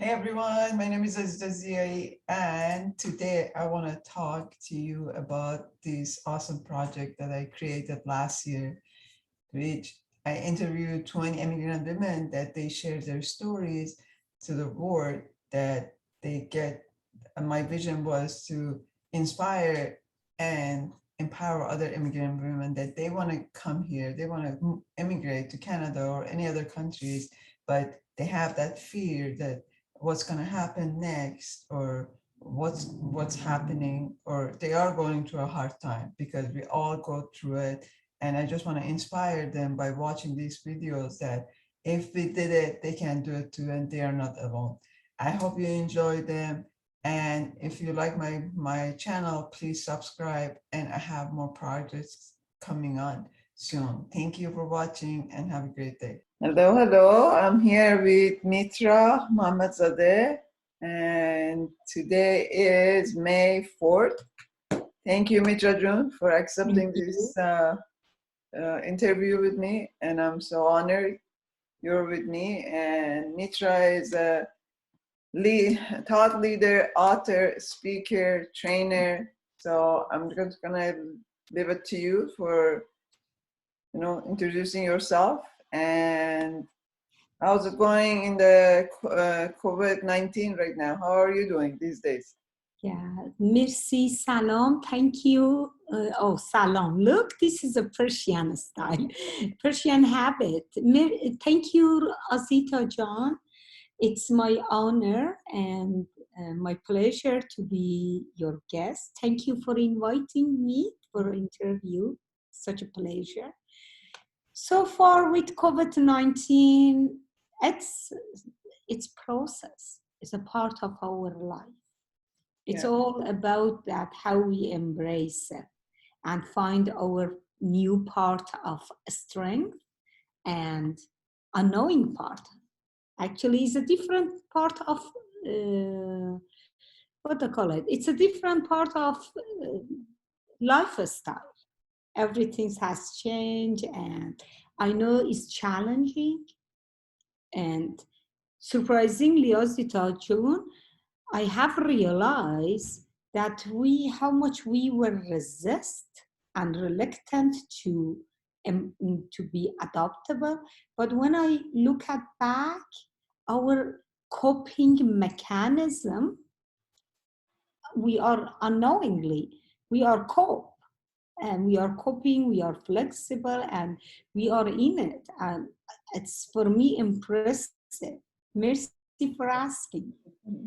Hey everyone, my name is Azita Ziaei, and today I want to talk to you about this awesome project that I created last year, which I interviewed 20 immigrant women that they share their stories to the world that they get. And my vision was to inspire and empower other immigrant women that they want to come here, they want to immigrate to Canada or any other countries, but they have that fear that what's going to happen next, or what's happening, or they are going through a hard time, because we all go through it. And I just want to inspire them by watching these videos that if we did it, they can do it too, and they are not alone. I hope you enjoy them. And if you like my channel, please subscribe, and I have more projects coming on soon. Thank you for watching and have a great day. Hello. I'm here with Mitra Mohamadzadeh, and today is May 4th. Thank you, Mitra Jun, for accepting this interview with me, and I'm so honored you're with me. And Mitra is a thought leader, author, speaker, trainer. So I'm just gonna leave it to you for introducing yourself. And how's it going in the COVID-19 right now? How are you doing these days? Yeah, merci, salam, thank you. Oh, salam. Look, this is a Persian style, Persian habit. Thank you, Azita John. It's my honor and my pleasure to be your guest. Thank you for inviting me for an interview. Such a pleasure. So far with COVID-19, it's process. It's a part of our life. It's all about that, how we embrace it and find our new part of strength and unknowing part. Actually, it's a different part of, what do I call it? It's a different part of lifestyle. Everything has changed, and I know it's challenging. And surprisingly, Azita June, I have realized that how much we were resist and reluctant to be adaptable. But when I look at back, our coping mechanism, we are unknowingly, we are cope. And we are coping, we are flexible, and we are in it. And it's, for me, impressive. Merci for asking.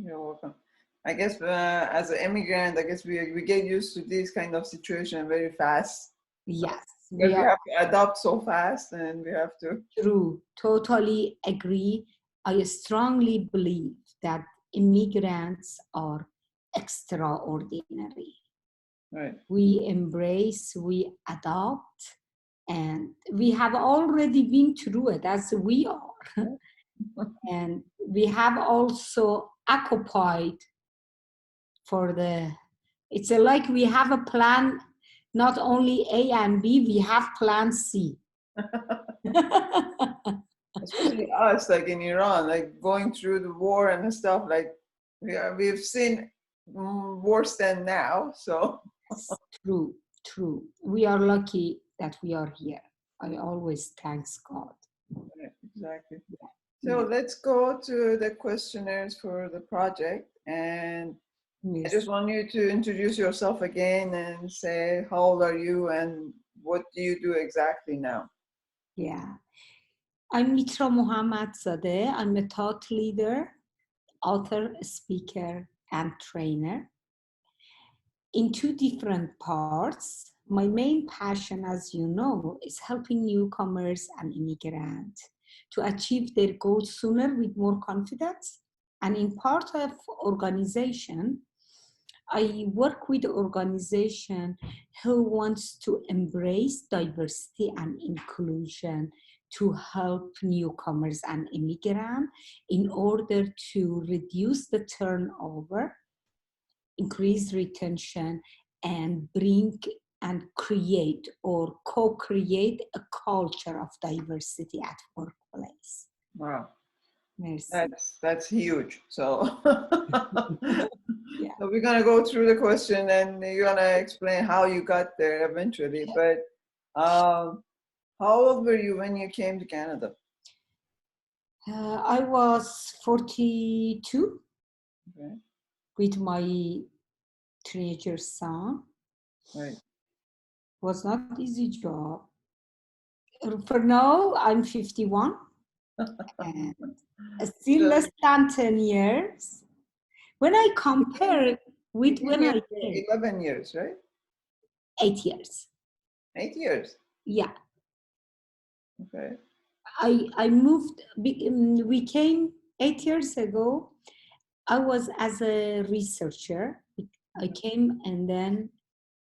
You're welcome. I guess as an immigrant, I guess we get used to this kind of situation very fast. Yes. Because we have to adapt so fast, and we have to. True. Totally agree. I strongly believe that immigrants are extraordinary. Right. We embrace, we adopt, and we have already been through it as we are. And we have also occupied for it's like we have a plan, not only A and B, we have plan C. Especially us, like in Iran, like going through the war and stuff, like we've seen worse than now, so. True. We are lucky that we are here. I always thanks God. Yeah, exactly. So let's go to the questionnaires for the project, and I just want you to introduce yourself again and say how old are you and what do you do exactly now? Yeah, I'm Mitra Mohamadzadeh. I'm a thought leader, author, speaker, and trainer. In two different parts. My main passion, as you know, is helping newcomers and immigrants to achieve their goals sooner with more confidence. And in part of organization, I work with organization who wants to embrace diversity and inclusion to help newcomers and immigrants in order to reduce the turnover, increase retention, and bring and create or co-create a culture of diversity at workplace. Wow. Merci. That's huge. So, Yeah. so we're gonna go through the question, and you're gonna explain how you got there eventually. But how old were you when you came to Canada? I was 42 Okay, with my teenager son. right. Was not easy job. For now, I'm 51 and still So less than 10 years. When I you compare you with came when here I for came, 11 years, right? 8 years. 8 years. Yeah, Okay. I moved. We came 8 years ago. I was as a researcher. I came and then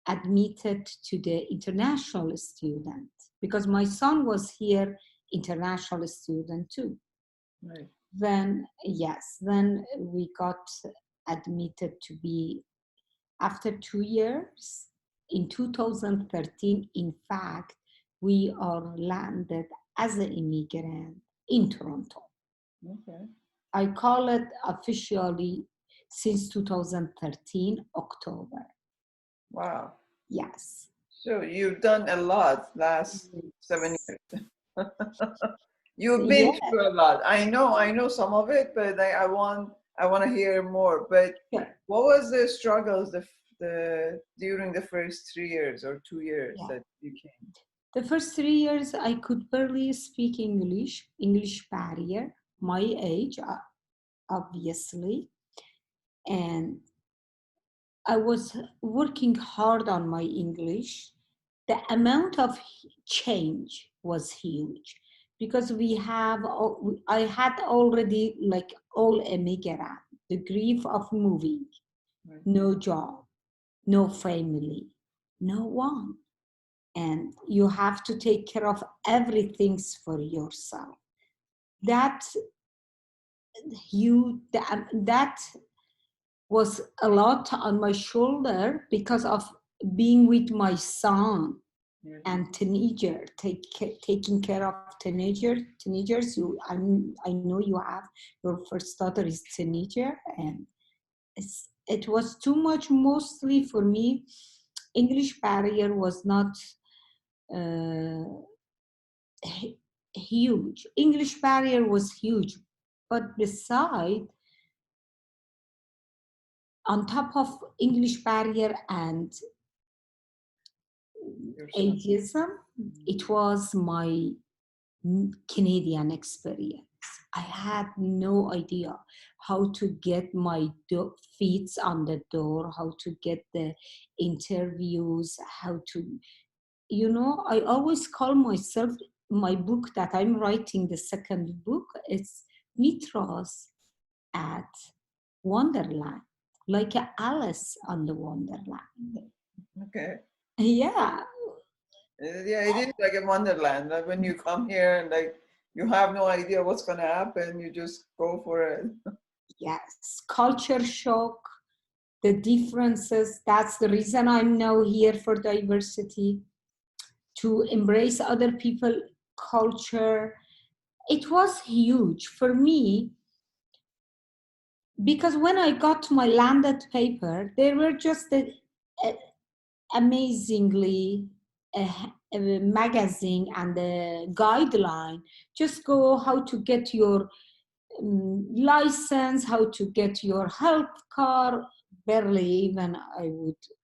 admitted to the international student because my son was here, international student too. Right. Then, yes, then we got admitted to be after 2 years. In 2013, in fact, we are landed as an immigrant in Toronto. Okay. I call it officially since 2013, October. Wow. Yes. So you've done a lot last 7 years. You've been Yeah. through a lot. I know some of it, but I want to hear more. But Sure. what was the struggles the during the first 3 years or 2 years Yeah. that you came? The first 3 years, I could barely speak English barrier, my age, obviously. And I was working hard on my English. The amount of change was huge because I had already, like all immigrant, the grief of moving, Right. no job, no family, no one. And you have to take care of everything for yourself. That that was a lot on my shoulder because of being with my son Yeah. and taking care of teenagers. I know you have your first daughter is teenager, and it was too much mostly for me. English barrier was not uh, huge. English barrier was huge, but beside, on top of English barrier and Your son. ageism, it was my Canadian experience. I had no idea how to get my feet on the door, how to get the interviews, how to, I always call myself, my book that I'm writing, the second book, it's Mitra's at Wonderland, like Alice on the Wonderland. Okay. Yeah, Yeah, it is like a wonderland. Like when you come here and like you have no idea what's gonna happen, you just go for it. yes, culture shock, the differences. That's the reason I'm now here for diversity, to embrace other people culture. It was huge for me because when I got my landed paper, they were just a amazingly a magazine and a guideline. Just go how to get your license, how to get your health card. Barely even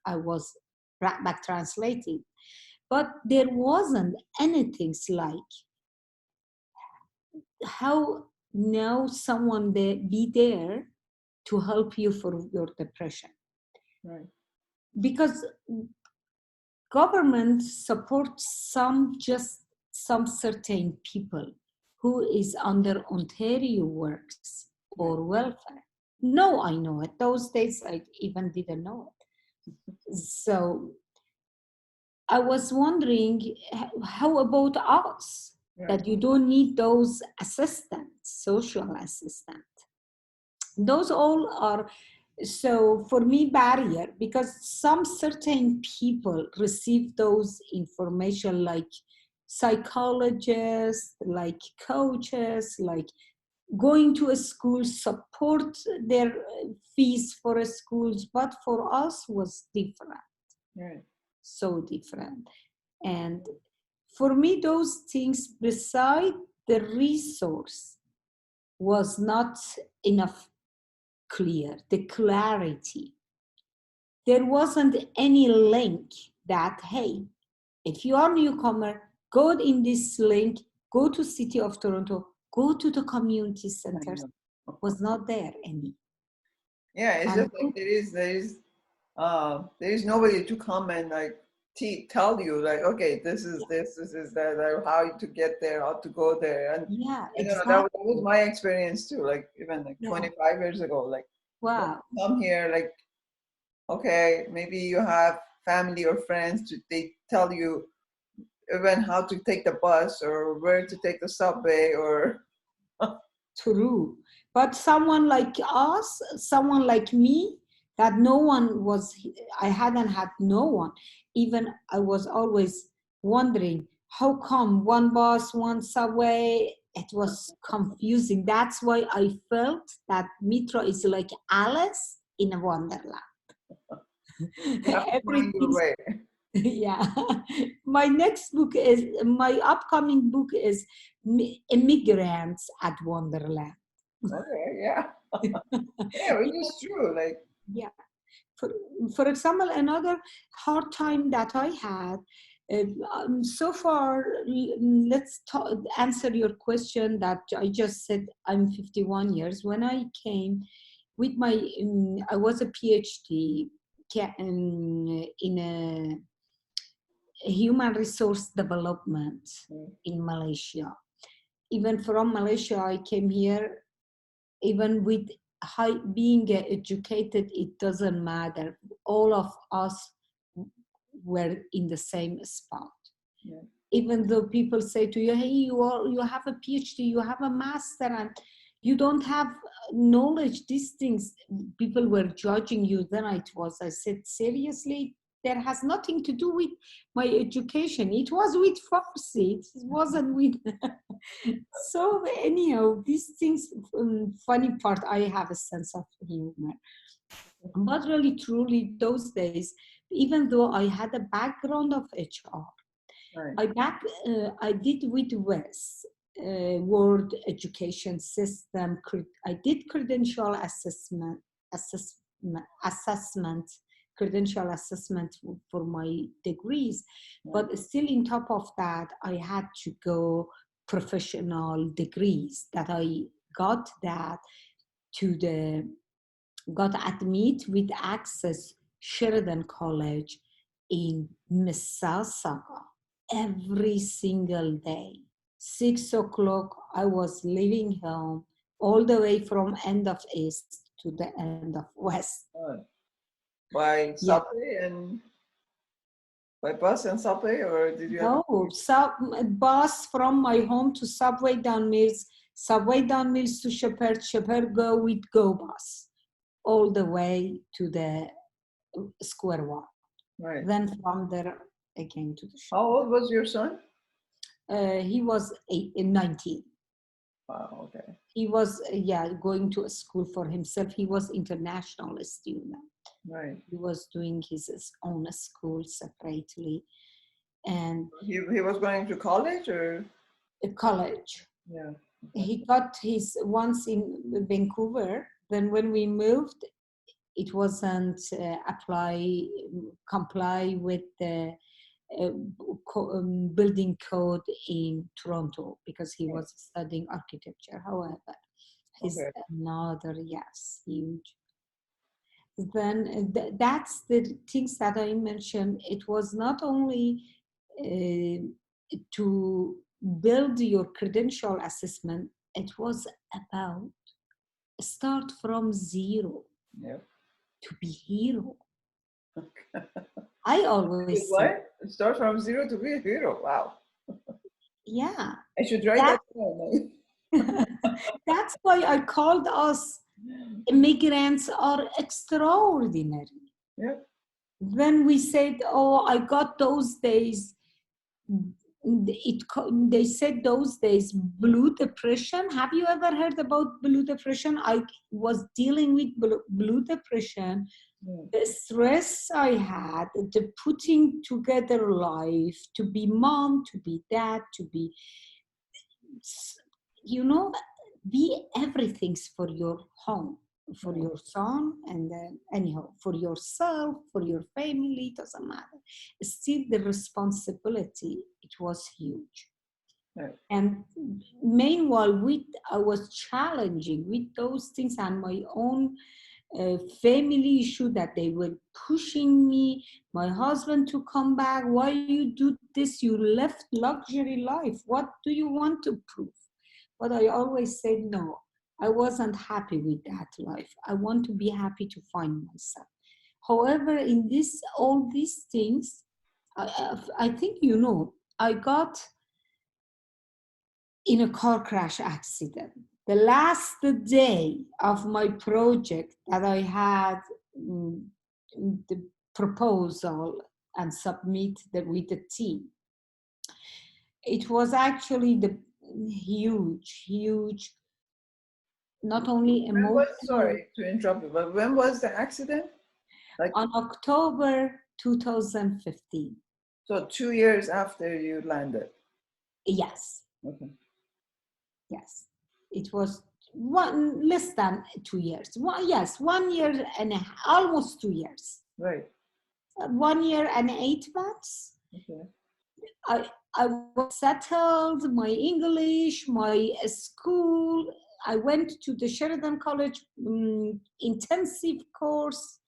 I was back translating, but there wasn't anything like how now someone be there to help you for your depression, Right. because government supports some certain people who is under Ontario works Right. or welfare. No, I know it. Those days I even didn't know it. So I was wondering, how about us? Right. That you don't need those assistants, social assistants. Those all are, so for me, barrier, because some certain people receive those information like psychologists, like coaches, like going to a school, support their fees for a schools, but for us was different, Right. so different. And for me, those things beside the resource was not enough clear, the clarity. There wasn't any link that, hey, if you are a newcomer, go in this link, go to City of Toronto, go to the community I centers. know. Was not there any. Yeah, it's And just like there is nobody to come and like tell you like, okay, this is that, like, how to get there, how to go there. And yeah, I don't know, that was exactly. my experience too, like even like Yeah. 25 years ago, like when Wow. you come here, like, okay, maybe you have family or friends they tell you even how to take the bus or where to take the subway or True. But someone like us, someone like me, that no one was, I hadn't had no one. Even I was always wondering, how come one bus, one subway? It was confusing. That's why I felt that Mitra is like Alice in a Wonderland. you have to find your Everything. way. Yeah. My upcoming book is Immigrants at Wonderland. Okay, yeah. Yeah, which is true. Like, Yeah. For, for example, another hard time that I had, so far, answer your question that I just said. I'm 51 years. When I came with my, I was a PhD in a human resource development mm, in Malaysia. Even from Malaysia, I came here. Even with being educated, it doesn't matter. All of us were in the same spot. yeah, Even though people say to you, hey, you have a PhD, you have a master, and you don't have knowledge, these things, people were judging you. Then I said, seriously, there has nothing to do with my education. It was with Farsi. It wasn't with. So anyhow, these things, funny part, I have a sense of humor. But really, truly, those days, even though I had a background of HR, right, I did with WES, World Education System. I did assessment, credential assessment for my degrees. right, But still, in top of that, I had to go professional degrees that I got that to the got admit with access Sheridan College in Mississauga every single day. 6 o'clock, I was leaving home all the way from end of east to the end of west. right. By Yeah, subway and by bus and subway, or did you have no, bus from my home to Subway down Mills to Shepherd go with Go bus all the way to the Square One. right? Then from there again to the How shop. old was your son? He was 19. Wow, okay, He was going to a school for himself. He was international student. right. He was doing his own school separately, and He was going to college or a college. yeah, okay, He got his once in Vancouver. Then when we moved, it wasn't comply with the uh, building code in Toronto because he right, was studying architecture. However, he's okay, another, yes, huge. Then that's the things that I mentioned. It was not only to build your credential assessment, it was about start from zero yep. to be hero. I Wait, always say, what? Start from zero to be a hero. Wow, yeah, I should write that that down. that's why I called us immigrants are extraordinary. Yep. When we said, oh, I got those days, they said those days blue depression. Have you ever heard about blue depression? I was dealing with blue depression. The stress I had, the putting together life, to be mom, to be dad, to be, you know, be everything's for your home, for your son, and then anyhow, for yourself, for your family, doesn't matter. Still, the responsibility, it was huge. Right. And meanwhile, I was challenging with those things and my own family issue, that they were pushing me, my husband, to come back. Why you do this? You left luxury life. What do you want to prove? But I always said no. I wasn't happy with that life. I want to be happy to find myself. However, in all these things, I think I got in a car crash accident. The last day of my project that I had the proposal and submit with the team, it was actually the huge, not only emotional. Sorry to interrupt you, but when was the accident? Like on October 2015. So 2 years after you landed. Yes. Okay. Yes. It was less than 2 years. 1 year and almost 2 years. Right. 1 year and 8 months. Okay. I was settled, my English, my school. I went to the Sheridan College intensive course.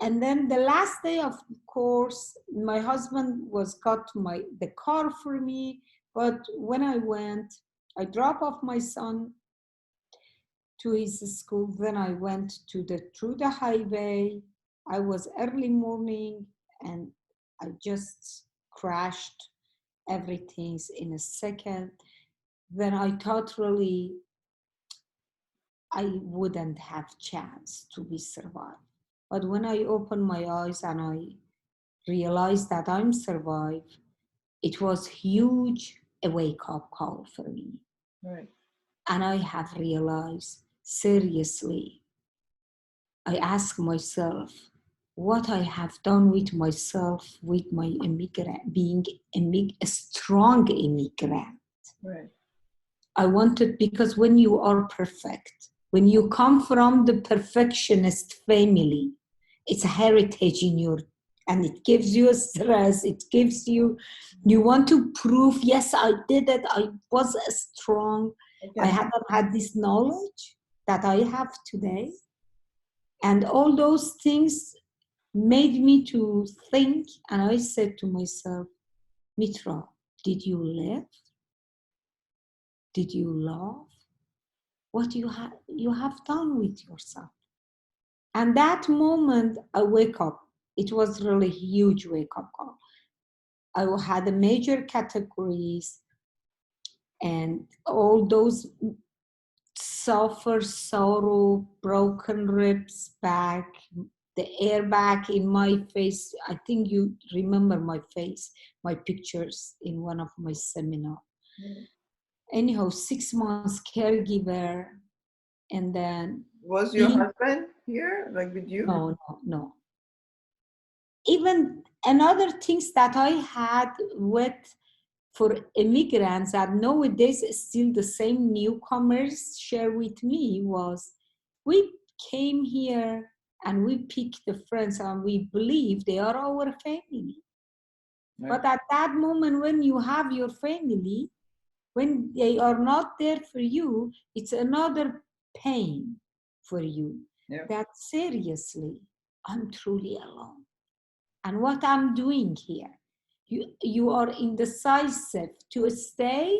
And then the last day of the course, my husband got the car for me. But when I went, I dropped off my son to his school. Then I went through the highway. I was early morning and I just crashed everything in a second. Then I thought really I wouldn't have chance to be survived. But when I opened my eyes and I realized that I'm survived, it was huge a wake-up call for me. Right. And I have realized, seriously, I ask myself what I have done with myself, with my immigrant, being a strong immigrant. Right. I wanted, because when you are perfect, when you come from the perfectionist family, it's a heritage in your, and it gives you a stress, you want to prove, yes, I did it, I was strong. Okay. I haven't had this knowledge that I have today. And all those things made me to think, and I said to myself, Mitra, did you live? Did you love? What you have done with yourself? And that moment, I wake up. It was really a huge wake-up call. I had the major categories and all those sorrow, broken ribs back, the airbag in my face. I think you remember my face, my pictures in one of my seminars. Mm-hmm. Anyhow, 6 months caregiver, and then... Was your husband here, like with you? No. Even another things that I had for immigrants that nowadays still the same newcomers share with me was, we came here and we picked the friends and we believe they are our family. Right. But at that moment when you have your family, when they are not there for you, it's another pain for you. Yeah. That seriously, I'm truly alone. And what I'm doing here, you are indecisive to stay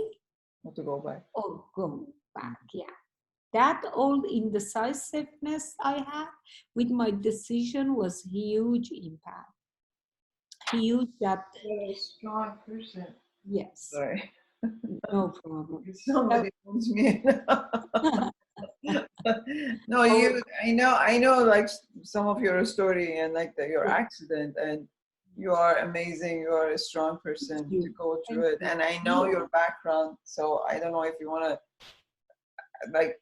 or to go back. Or go back, yeah. That all indecisiveness I had with my decision was huge impact. Huge that... You're a strong person. Yes. Sorry. No problem. Somebody owns me. No, I know like some of your story and like your accident, and You are amazing. You are a strong person you. to go Thank through it. you. And I know your background, so I don't know if you want to, like,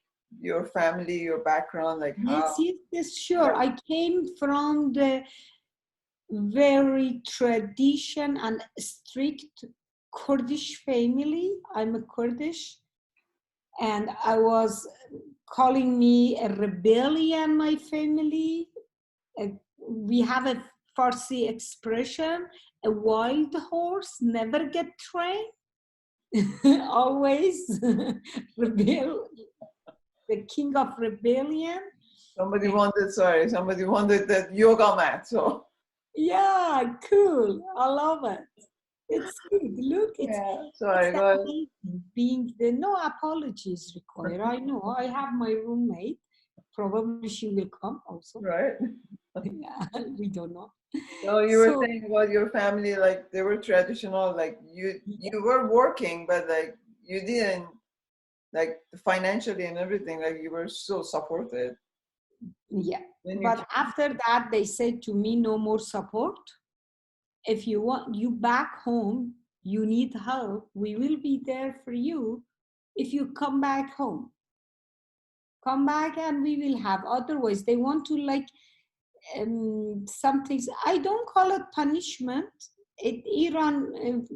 your family, your background, like Yes, how. yes, yes, sure. I came from the very tradition and strict Kurdish family. I'm a Kurdish, and I was calling me a rebellion, my family. We have a Farsi expression, a wild horse never get trained. Always rebel, the king of rebellion. Somebody wanted that yoga mat. So Yeah, cool. I love it. It's good. Look, yeah, it's sorry, go ahead. amazing being there. No apologies required. I know. I have my roommate. Probably she will come also. Right. Yeah, we don't know. So you were So saying about your family, like they were traditional, like you were working, but like you didn't, like financially and everything, like you were so supported yeah. when you But after that, they said to me, no more support. If you want you back home, you need help, we will be there for you. If you come back and we will have. Otherwise, they want to like some things. I don't call it punishment. Iran,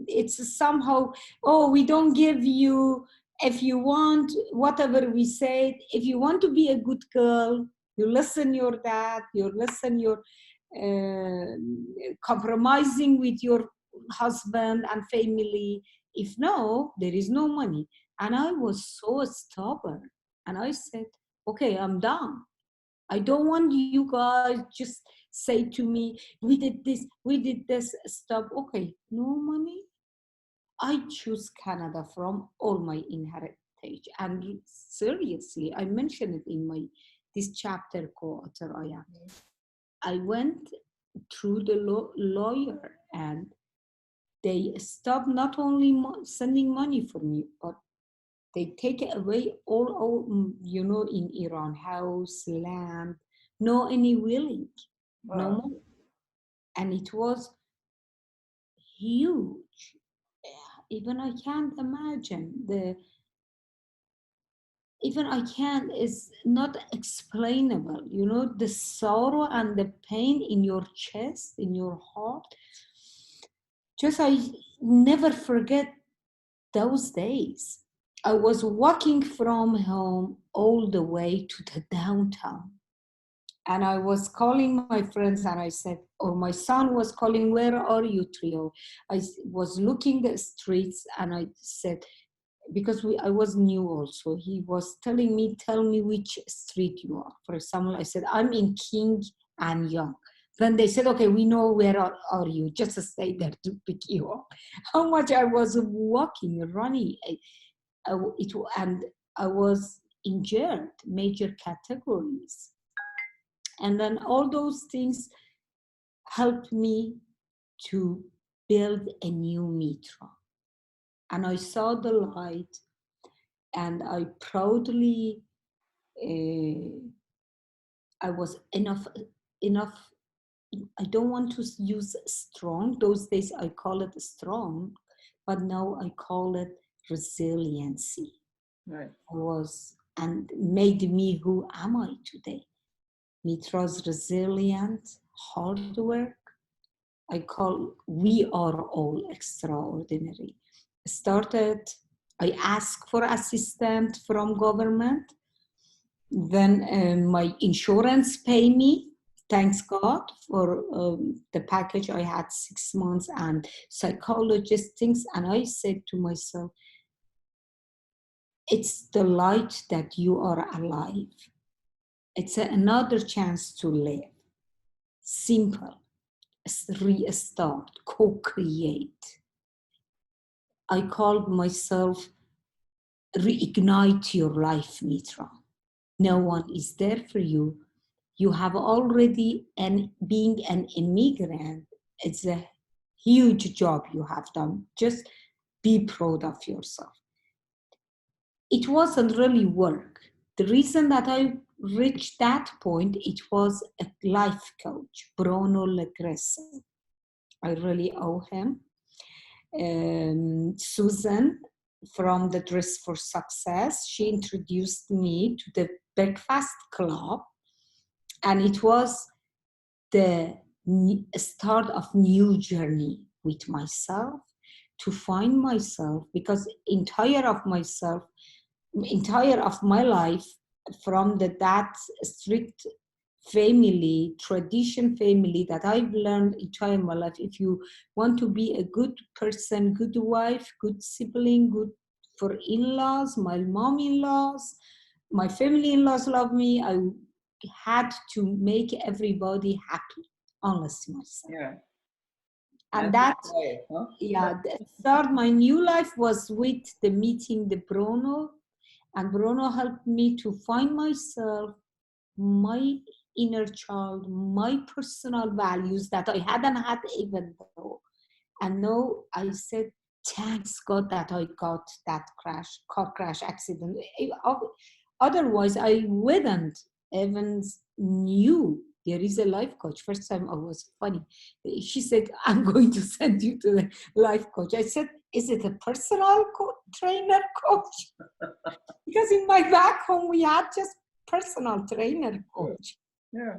it's somehow, oh, we don't give you, if you want, whatever we said, if you want to be a good girl, you listen your dad, you listen your uh, compromising with your husband and family. If no, there is no money. And I was so stubborn. And I said, okay, I'm done. I don't want you guys just say to me, we did this stuff. Okay, no money. I choose Canada from all my inheritance. And seriously, I mentioned it in my this chapter co-author I am. I went through the lawyer and they stopped not only sending money for me, but they take away all, in Iran, house, land, no any willing, no wow. more. And it was huge. Even I can't imagine even I can't, is not explainable, the sorrow and the pain in your chest, in your heart. Just I never forget those days. I was walking from home all the way to the downtown. And I was calling my friends and I said, or my son was calling, where are you, Trio? I was looking the streets and I said, because I was new also, he was telling me, tell me which street you are. For example, I said, I'm in King and Young. Then they said, okay, we know where are you, just stay there to pick you up. How much I was walking, running, and I was injured, major categories. And then all those things helped me to build a new Mitra. And I saw the light and I proudly, I was enough. I don't want to use strong. Those days I call it strong, but now I call it resiliency. Right. And made me who am I today. Mitra's resilient, hard work. I call we are all extraordinary. I asked for assistance from government. Then my insurance pay me. Thanks God for the package. I had 6 months and psychologist things. And I said to myself, it's the light that you are alive. It's another chance to live. Simple. Restart, co-create. I called myself reignite your life, Mitra. No one is there for you. You have already, and being an immigrant, it's a huge job you have done. Just be proud of yourself. It wasn't really work. The reason that I reached that point, it was a life coach, Bruno Legresso. I really owe him. Susan from the Dress for Success, she introduced me to the Breakfast Club, and it was the start of new journey with myself, to find myself, because entire of my life, from that strict family, tradition family, that I've learned entire my life, if you want to be a good person, good wife, good sibling, good for in-laws, my mom-in-laws, my family in-laws love me, I had to make everybody happy, unless myself. Yeah. And That's that, right, huh? yeah, the start my new life was with the meeting the Bruno, and Bruno helped me to find myself, my inner child, my personal values that I hadn't had even though. And now I said, thanks God that I got that car crash accident. Otherwise, I wouldn't even knew there is a life coach. First time I was funny. She said, I'm going to send you to the life coach. I said, is it a personal trainer coach? Because in my back home, we had just personal trainer coach, Yeah.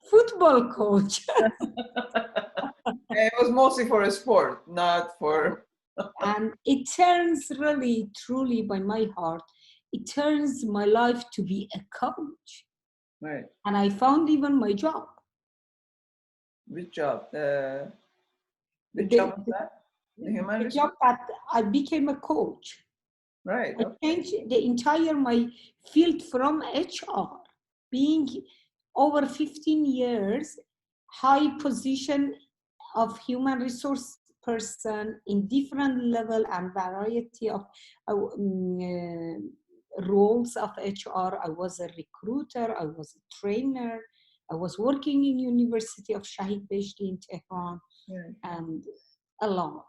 football coach. It was mostly for a sport, not for. And it turns really, truly by my heart, it turns my life to be a coach. Right. And I found even my job. Which job? Which The, job was that? The human the resource? job that I became a coach. Right. I Okay. changed the entire my field from HR, being over 15 years, high position of human resource person in different level and variety of roles of HR. I was a recruiter, I was a trainer, I was working in University of Shahid Beheshti in Tehran, Yeah. and a lot.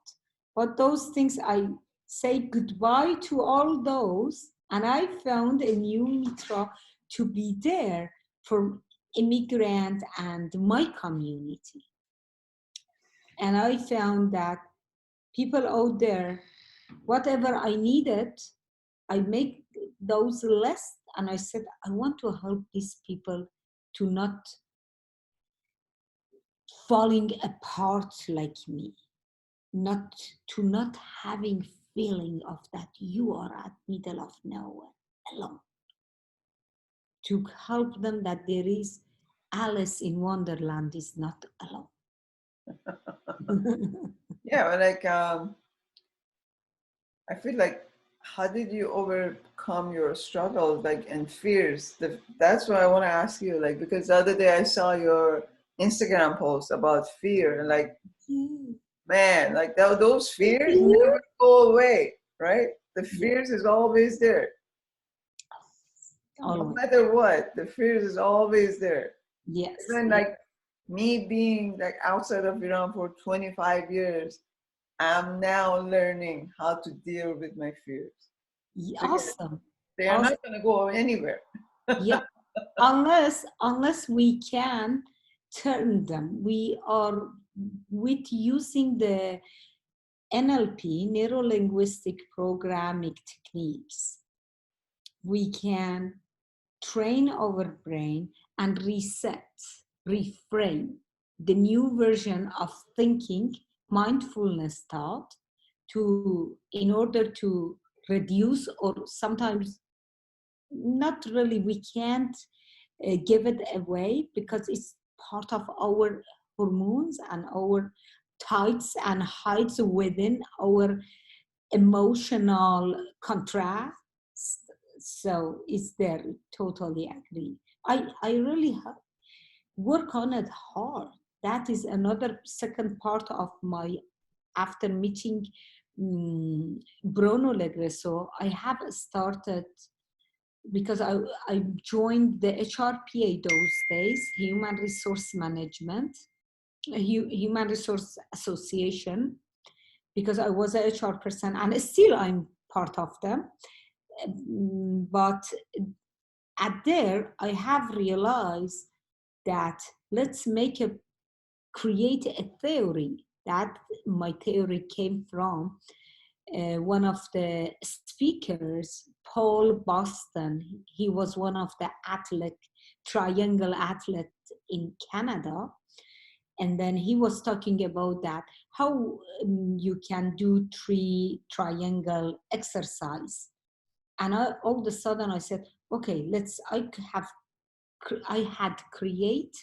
But those things, I say goodbye to all those, and I found a new Mitra to be there for immigrant and my community. And I found that people out there, whatever I needed, I make those less. And I said, I want to help these people to not falling apart like me, not having feeling of that you are at middle of nowhere alone, to help them that there is Alice in Wonderland is not alone. Yeah, but like I feel like, how did you overcome your struggles, like, and fears? That's what I want to ask you, like, because the other day I saw your Instagram post about fear, and like, man, like those fears never go away, right? The fears is always there. No Always. matter what, the fears is always there. Yes. Even like me being like outside of Iran for 25 years, I'm now learning how to deal with my fears. Awesome. They are Awesome. not going to go anywhere. Yeah. Unless we can turn them, we are with using the NLP, neuro-linguistic programming techniques, we can train our brain and reset, reframe the new version of thinking, mindfulness thought, to in order to reduce, or sometimes not really, we can't give it away because it's part of our hormones and our tights and heights within our emotional contrast. So is there, totally agree. I really work on it hard. That is another second part of my, after meeting Bruno Legreso, I have started, because I joined the HRPA those days, Human Resource Management, Human Resource Association, because I was a HR person and still I'm part of them. But at there, I have realized that let's create a theory That my theory came from one of the speakers, Paul Boston. He was one of the triangle athlete in Canada. And then he was talking about that, how you can do 3 triangle exercise. And all of a sudden I said, okay, I had create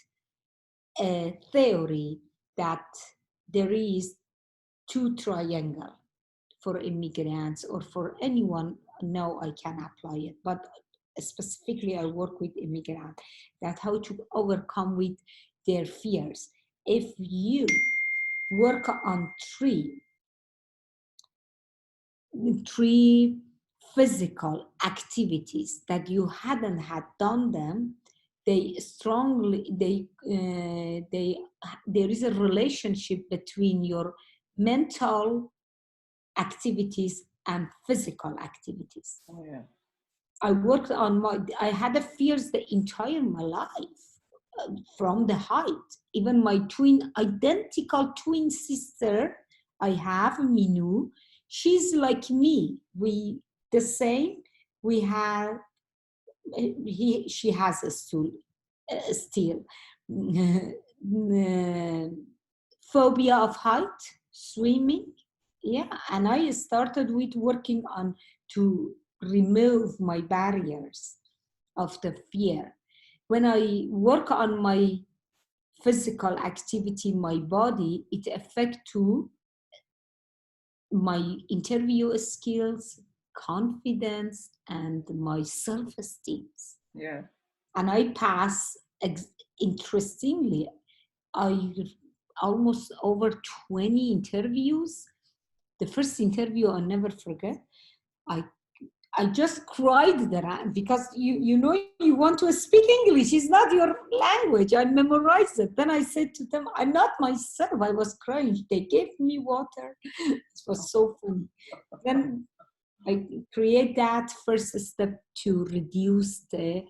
a theory that there is 2 triangle for immigrants or for anyone. Now I can apply it, but specifically I work with immigrants, that how to overcome with their fears. If you work on three physical activities that you hadn't had done them, there is a relationship between your mental activities and physical activities. Oh, yeah. I had a fears the entire my life from the height. Even my identical twin sister I have, Minu, she's like me. We the same. We have she has a stool, still phobia of height, swimming. Yeah, and I started with working on to remove my barriers of the fear. When I work on my physical activity, my body, it affects to my interview skills, confidence, and my self-esteem. Yeah. And I pass, interestingly, I almost over 20 interviews. The first interview I'll never forget. I just cried there because you know you want to speak English. It's not your language. I memorized it. Then I said to them, I'm not myself. I was crying. They gave me water. It was so funny. Then I create that first step to reduce the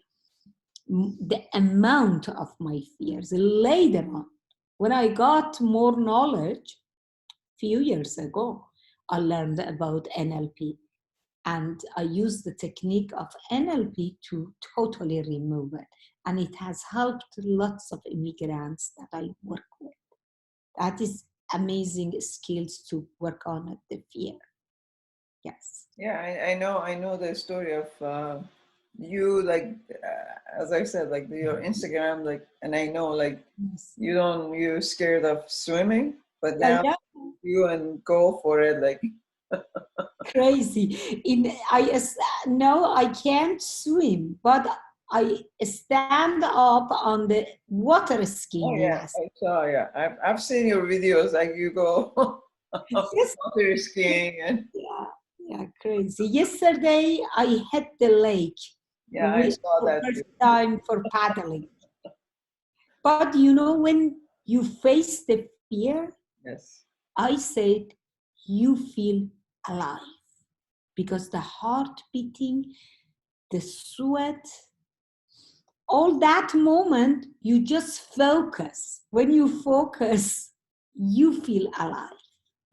amount of my fears. Later on, when I got more knowledge, few years ago, I learned about NLP. And I use the technique of NLP to totally remove it. And it has helped lots of immigrants that I work with. That is amazing skills to work on at the fear. Yes. Yeah, I know the story of you, like as I said, like your Instagram, like, and I know like Yes. you're scared of swimming, but now Yeah. you and go for it, like Crazy. No, I can't swim, but I stand up on the water oh skiing. yeah, Yes. I saw, yeah, I've seen your videos, like you go Yes. water skiing and Yeah, crazy. Yesterday, I hit the lake yeah, I saw for that too. first time for paddling. But you know, when you face the fear, Yes. I said, you feel alive because the heart beating, the sweat, all that moment, you just focus. When you focus, you feel alive.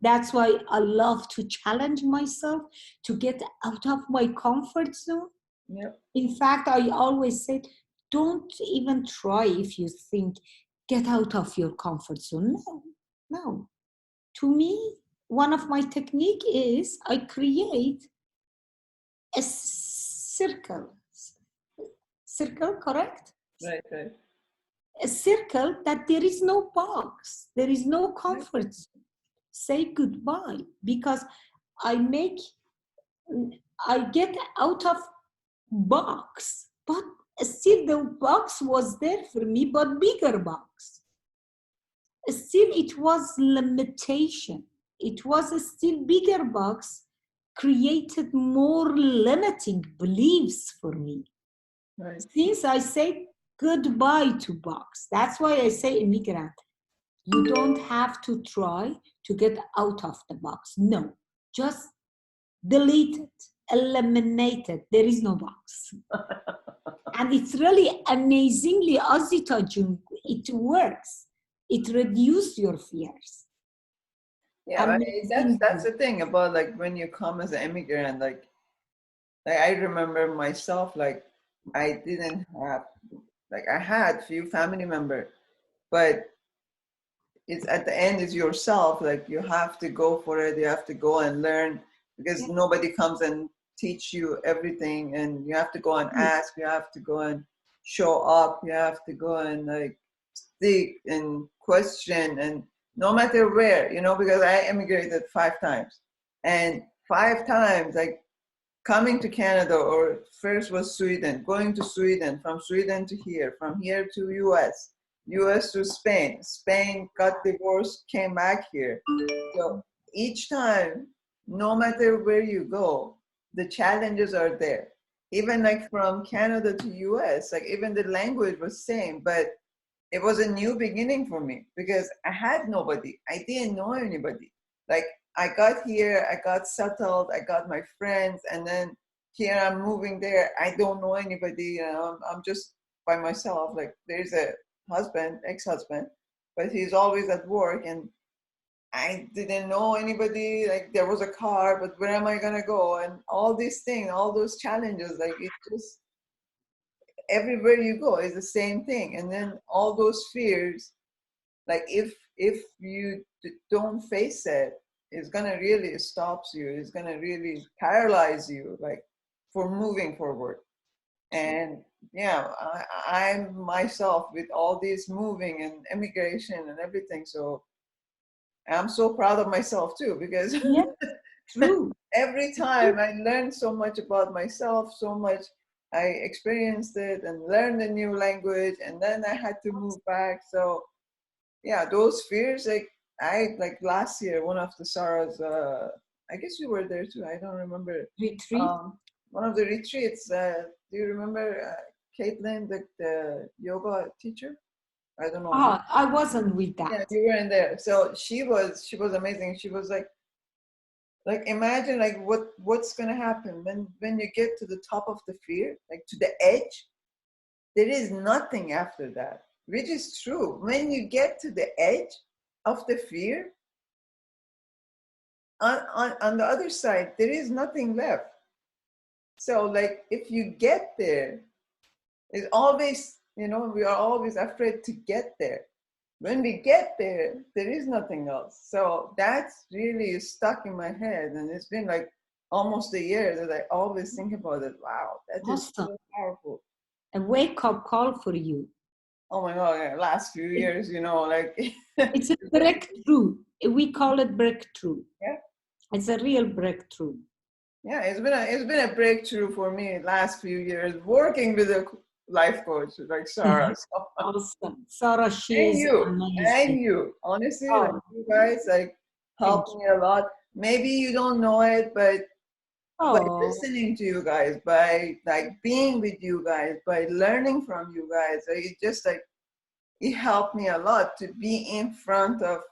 That's why I love to challenge myself to get out of my comfort zone. Yep. In fact, I always say, don't even try if you think, get out of your comfort zone. No, no. To me, one of my technique is I create a circle. Circle, correct? Right, right. A circle that there is no box, there is no comfort zone. Say goodbye because I make, I get out of box, but still the box was there for me, but bigger box. Still it was limitation. It was a still bigger box, created more limiting beliefs for me. Right. Since I say goodbye to box, that's why I say immigrant. You don't have to try to get out of the box. No, just delete it, eliminate it. There is no box. And it's really amazingly, Azita, it works. It reduces your fears. Yeah, I mean, Amazing. that's the thing about like when you come as an immigrant, like I remember myself, like I didn't have, like I had few family member, but it's at the end is yourself. Like you have to go for it. You have to go and learn because Yeah. nobody comes and teach you everything, and you have to go and ask. You have to go and show up. You have to go and like seek and question, and no matter where, because I immigrated 5 times, and 5 times like coming to Canada, or first was Sweden, going to Sweden, from Sweden to here, from here to US, US to Spain, Spain got divorced, came back here. So each time, no matter where you go, the challenges are there. Even like from Canada to US, like even the language was same, but it was a new beginning for me because I had nobody. I didn't know anybody. Like I got here, I got settled, I got my friends, and then here I'm moving there. I don't know anybody. I'm just by myself. Like there's a husband, ex-husband, but he's always at work, and I didn't know anybody. Like there was a car, but where am I gonna go? And all these things, all those challenges, like it just everywhere you go is the same thing. And then all those fears, like if you don't face it, it's gonna really stops you, it's gonna really paralyze you, like for moving forward. And yeah, I'm myself with all this moving and immigration and everything, so I'm so proud of myself too, because Yeah, true. every time I learned so much about myself, so much I experienced it and learned a new language, and then I had to move back. So yeah, those fears, like I like last year, one of the Sarah's, I guess you were there too. I don't remember. Retreat. One of the retreats. Do you remember Caitlin, the yoga teacher? I don't know. Ah, I wasn't with that. Yeah, you were in there. So she was amazing. She was like imagine like what's gonna happen when you get to the top of the fear, like to the edge. There is nothing after that, which is true. When you get to the edge of the fear, on the other side, there is nothing left. So, like, if you get there, it's always, we are always afraid to get there. When we get there, there is nothing else. So, that's really stuck in my head. And it's been like almost a year that I always think about it. Wow, that is Awesome. so powerful. A wake-up call for you. Oh my God, yeah, last few years, like. It's a breakthrough. We call it breakthrough. Yeah. It's a real breakthrough. Yeah, it's been a breakthrough for me last few years working with a life coach like Sarah. So, Awesome. Sarah, she and is you, amazing. honestly, like Oh, you guys, like thank helped you. me a lot. Maybe you don't know it, but by Oh, listening to you guys, by like being with you guys, by learning from you guys, like, it just like it helped me a lot to be in front of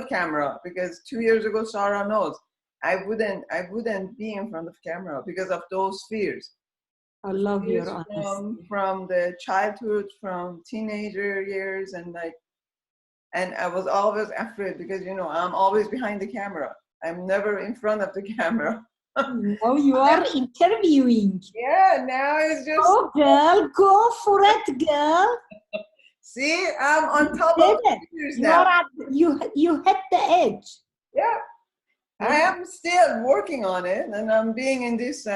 camera, because 2 years ago, Sarah knows, I wouldn't be in front of camera because of those fears. I love your Fears honesty. from the childhood, from teenager years, and I was always afraid because I'm always behind the camera. I'm never in front of the camera. Now you are interviewing. Yeah, now it's just Oh, girl, go for it, girl. see, I'm on You top did of the it. fears You now. are at, you hit the edge. Yeah. I Yeah. am still working on it, and I'm being in this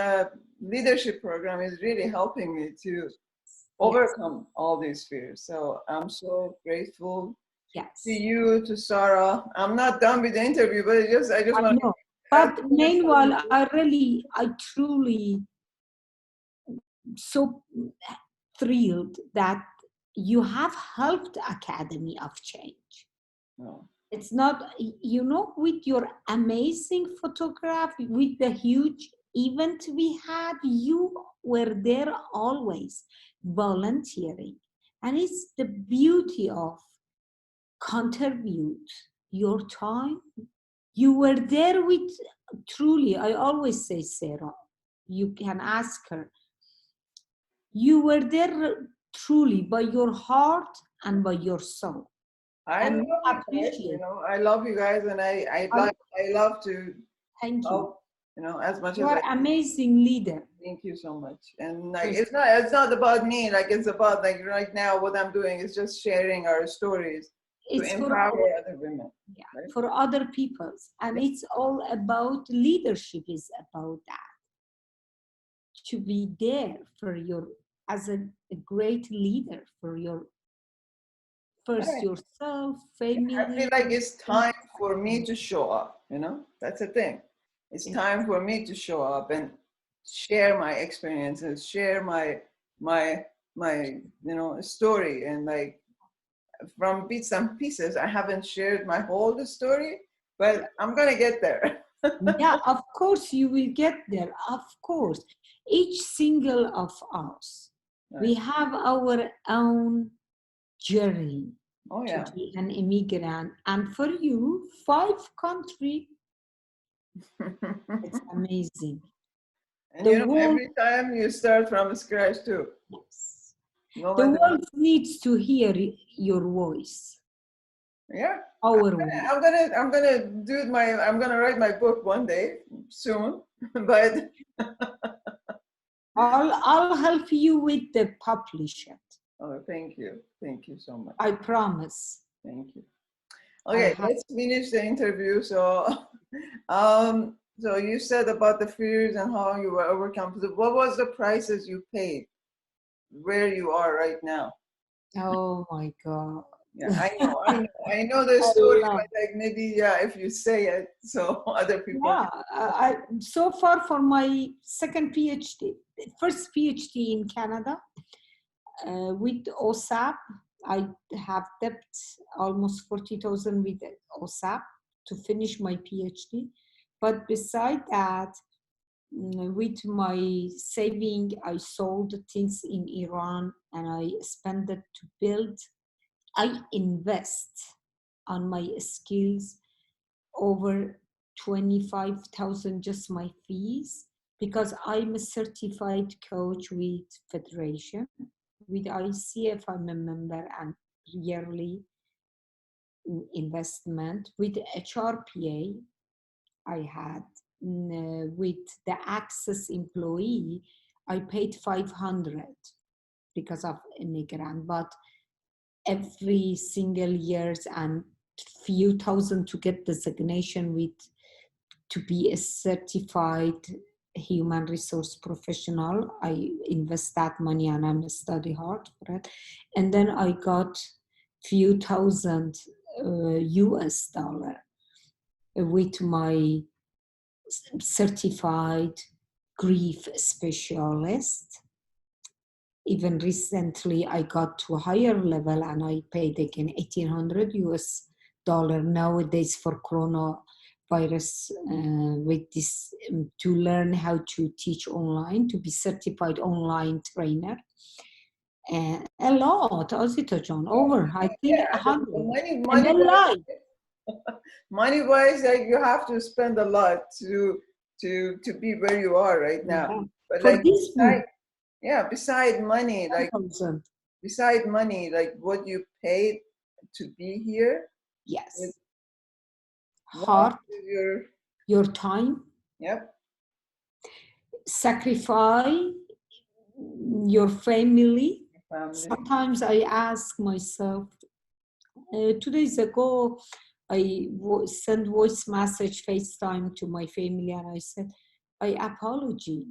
leadership program is really helping me to Yes. overcome all these fears. So I'm so grateful to Yes. you, to Sarah. I'm not done with the interview, but I just I want know. to But meanwhile, I truly so thrilled that you have helped Academy of Change. no. It's not, with your amazing photograph, with the huge event we had, you were there always volunteering. And it's the beauty of contribute your time. You were there with, truly, I always say, Sarah, you can ask her, you were there truly by your heart and by your soul. I And love you guys, appreciate. I love you guys, and I I love to thank you. help, as much You as are I can. amazing leader. Thank you so much. And like, Just it's not about me, like it's about like right now what I'm doing is just sharing our stories to it's for empower other women. yeah, Right? for other peoples, and it's all about leadership. Is about that, to be there for your, as a great leader for your, first Right. yourself, I feel family. like it's time for me to show up, that's the thing. It's Yeah. time for me to show up and share my experiences, share my story, and like from bits and pieces. I haven't shared my whole story, but I'm gonna get there. Yeah, of course you will get there. Of course, each single of us, we Right. have our own journey Oh to yeah. be an immigrant, and for you, 5 countries. It's amazing. And The world, every time you start from scratch too. yes. No The matter what. world needs to hear your voice, Yeah. our voice. I'm gonna write my book one day soon. But I'll help you with the publisher. oh, thank you. Thank you so much. I promise. Thank you. I Okay, have. let's finish the interview. So, so you said about the fears and how you were overcome. So what was the prices you paid where you are right now? Oh my God. Yeah, I know the I story, love. but like maybe, yeah, if you say it, so other people. Yeah, so far for my second PhD, first PhD in Canada, with OSAP, I have debt almost 40,000 with OSAP to finish my PhD. But beside that, with my saving, I sold things in Iran and I spent it to build. I invest on my skills over 25,000 just my fees, because I'm a certified coach with Federation, with ICF I'm a member, and yearly investment with HRPA. I had with the Access employee, I paid 500 because of immigrant, but every single years and few thousand to get designation with, to be a certified human resource professional. I invest that money and I'm study hard for it. And then I got few thousand US dollar with my certified grief specialist. Even recently I got to a higher level and I paid again 1,800 US dollar nowadays for coronavirus, with this, to learn how to teach online, to be certified online trainer. And a lot, Azita John, over I think Yeah, the 100. money, And money then live. money wise, like you have to spend a lot to be where you are right now. Yeah. But For like this book, beside money, like 1,000. beside money, like what you paid to be here, Yes. what Heart, is your, your time, yep, sacrifice your family. family, Sometimes I ask myself, 2 days ago, I sent voice message, FaceTime to my family, and I said, I apology.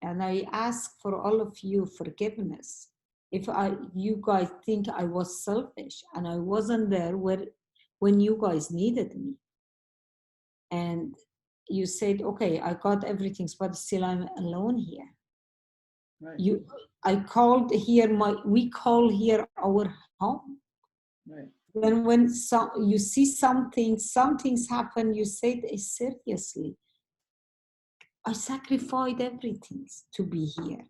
And I ask for all of you forgiveness. If you guys think I was selfish and I wasn't there when you guys needed me. And you said, okay, I got everything, but still I'm alone here. right, I called here, we call here our home. right. Then when you see some things happen, you say it seriously. I sacrificed everything to be here.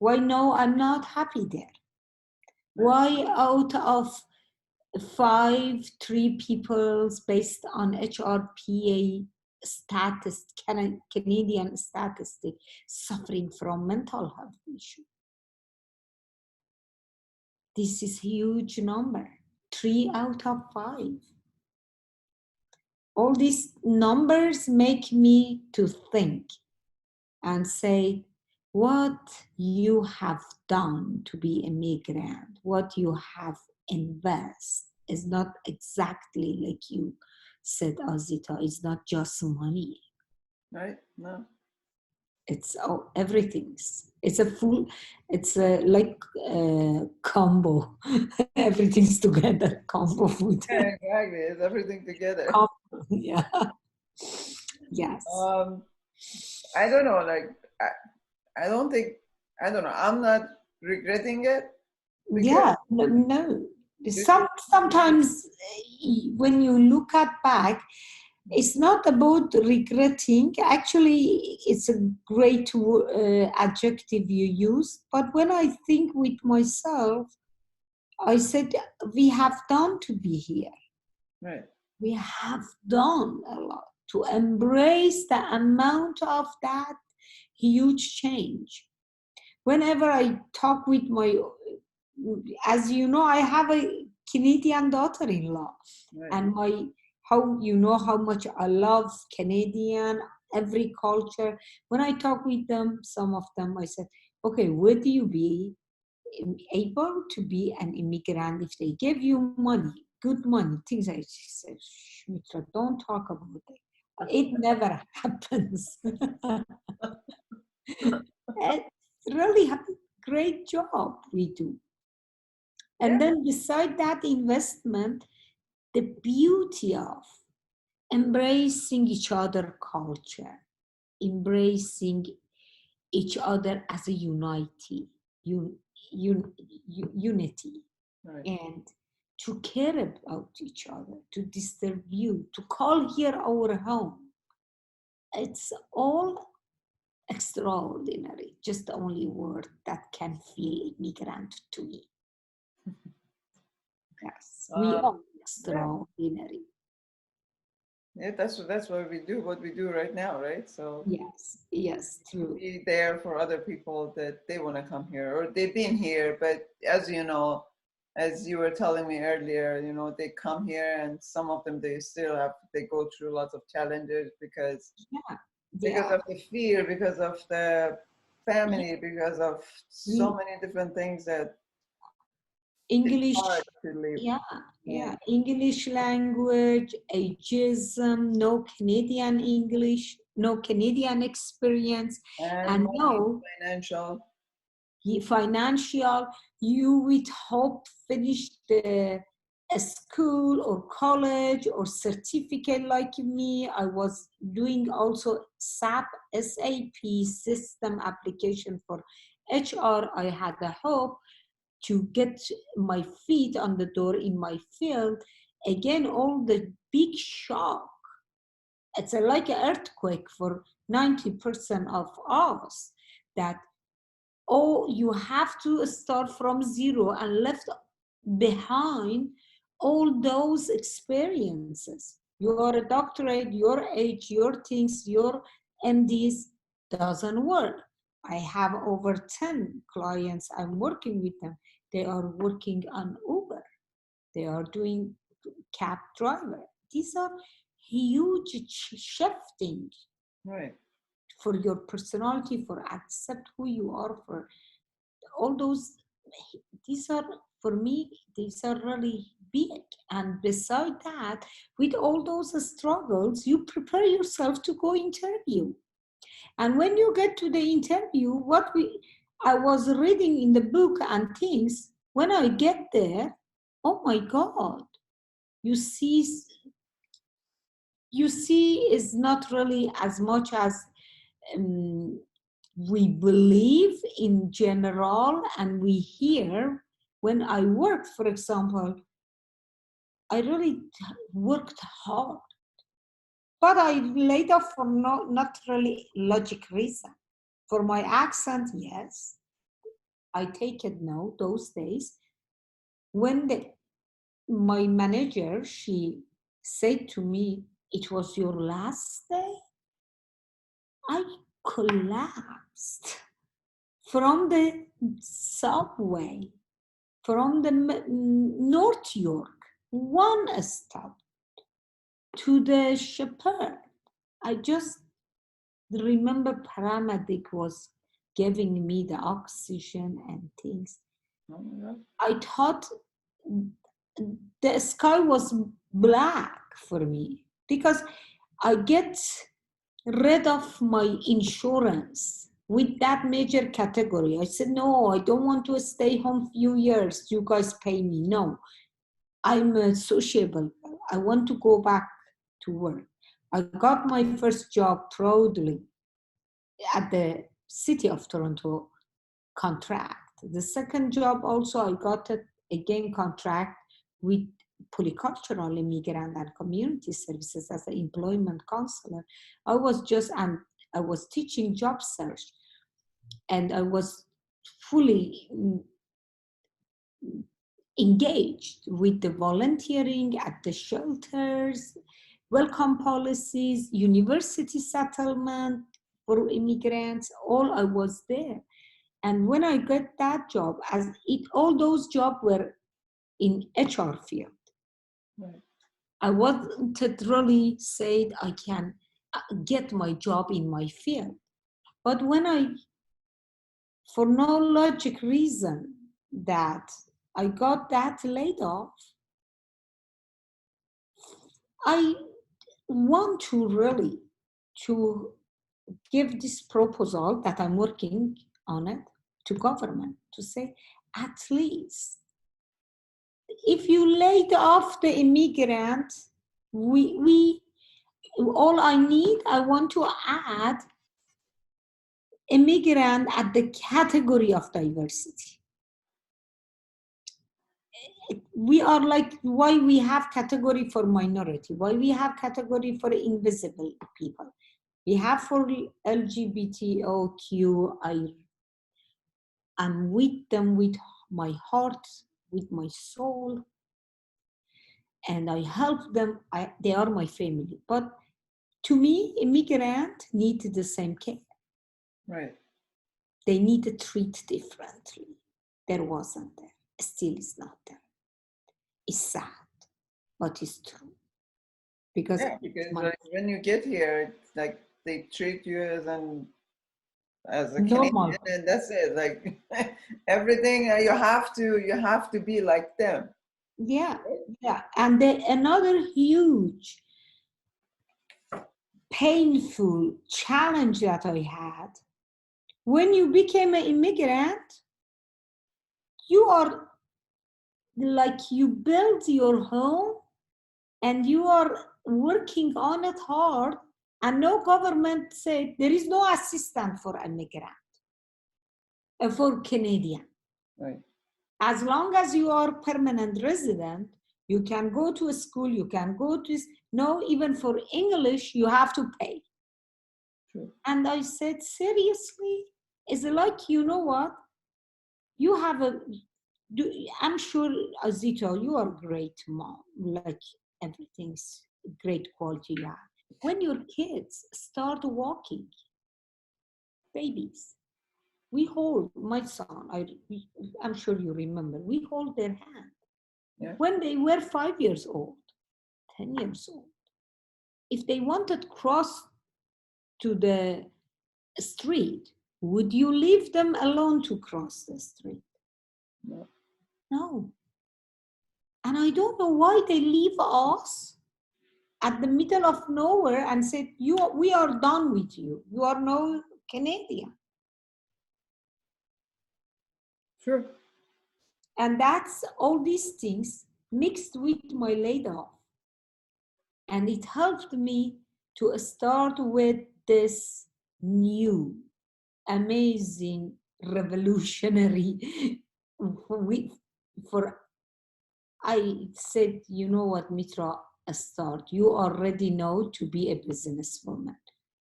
Why no, I'm not happy there? Why out of 3 people based on HRPA Canadian statistic suffering from mental health issue? This is huge number. 3 out of 5. All these numbers make me to think and say, what you have done to be a migrant, what you have invested is not exactly like you said, Azita. It's not just money. Right? No. It's everything's. It's a full. It's a like combo. Everything's together. Combo food. Yeah, exactly. It's everything together. Combo, yeah. Yes. I don't know. Like, I don't think. I don't know. I'm not regretting it. Yeah. No. Sometimes when you look at back, it's not about regretting. Actually, it's a great adjective you use. But when I think with myself, I said, we have done to be here. Right. We have done a lot to embrace the amount of that huge change. Whenever I talk with as you know, I have a Canadian daughter-in-law, Right. and how much I love Canadian, every culture. When I talk with them, some of them, I said, okay, would you be able to be an immigrant if they give you money, good money, things like that? She said, Mitra, don't talk about it. It never happens. It's really a great job we do. And then beside that investment, the beauty of embracing each other culture, embracing each other as a unity, unity, Right. and to care about each other, to distribute, to call here our home. It's all extraordinary. Just the only word that can feel immigrant to me. Yes, we are extraordinary. Yeah, that's why we do what we do right now, right? So Yes, true. be there for other people that they want to come here or they've been here, but as you know, as you were telling me earlier, you know, they come here and some of them they go through lots of challenges because of the fear, because of the family, because of so many different things that English, it's hard to live. English language, ageism, no Canadian English, no Canadian experience, and money, no financial. You would hope finish a school or college or certificate like me. I was doing also SAP system application for HR. I had a hope to get my feet on the door in my field. Again, all the big shock. It's like an earthquake for 90% of us that, oh, you have to start from zero and left behind all those experiences. Your doctorate, your age, your things, your MDs doesn't work. I have over 10 clients. I'm working with them. They are working on Uber. They are doing cab driver. These are huge shifting. Right. For your personality, for accept who you are, for all those. These are, for me, these are really big. And beside that, with all those struggles, you prepare yourself to go interview. And when you get to the interview, I was reading in the book and things, when I get there, oh my God, you see is not really as much as we believe in general, and we hear. When I worked, for example, I really worked hard, but I laid off for not really logic reason. For my accent, yes, I take it now. Those days, when my manager, she said to me, "It was your last day," I collapsed from the subway, from the North York one step to the shepherd. I just remember paramedic was giving me the oxygen and things. Oh my God. I thought the sky was black for me because I get rid of my insurance with that major category. I said, no, I don't want to stay home few years. You guys pay me. No, I'm sociable. I want to go back to work. I got my first job proudly at the City of Toronto contract. The second job also, I got it again contract with polycultural immigrant and community services as an employment counselor. I was teaching job search, and I was fully engaged with the volunteering at the shelters, welcome policies, university settlement for immigrants. All I was there. And when I got that job, all those jobs were in HR field. Right. I wasn't really said I can get my job in my field. But when for no logic reason that I got that laid off, I want to really to give this proposal that I'm working on it to government to say, at least if you laid off the immigrant, all I want to add immigrant at the category of diversity. We are like, why we have category for minority, why we have category for invisible people. We have for LGBTQ. I'm with them with my heart, with my soul, and I help them. They are my family. But to me, immigrant need the same care. Right. They need to treat differently. There wasn't there. Still is not there. It's sad, but it's true. Because when you get here, it's like they treat you as a normal. Canadian, and that's it. Like everything you have to be like them. Yeah, yeah. And another huge, painful challenge that I had, when you became an immigrant, you are like, you build your home and you are working on it hard, and no government said there is no assistance for immigrant, for Canadian. Right. As long as you are permanent resident, you can go to a school, you can go to, no, even for English, you have to pay. True. And I said, seriously? It's like, you know what? You have I'm sure, Azita, you are great mom, like everything's great quality you have. When your kids start walking, babies, we hold, my son, I'm sure you remember, we hold their hand. Yeah. When they were 5 years old, 10 years old, if they wanted to cross to the street, would you leave them alone to cross the street? No. No. And I don't know why they leave us at the middle of nowhere and said, we are done with you. You are no Canadian. Sure. And that's all these things mixed with my laid off. And it helped me to start with this new, amazing, revolutionary I said, you know what, Mitra, start. You already know to be a businesswoman.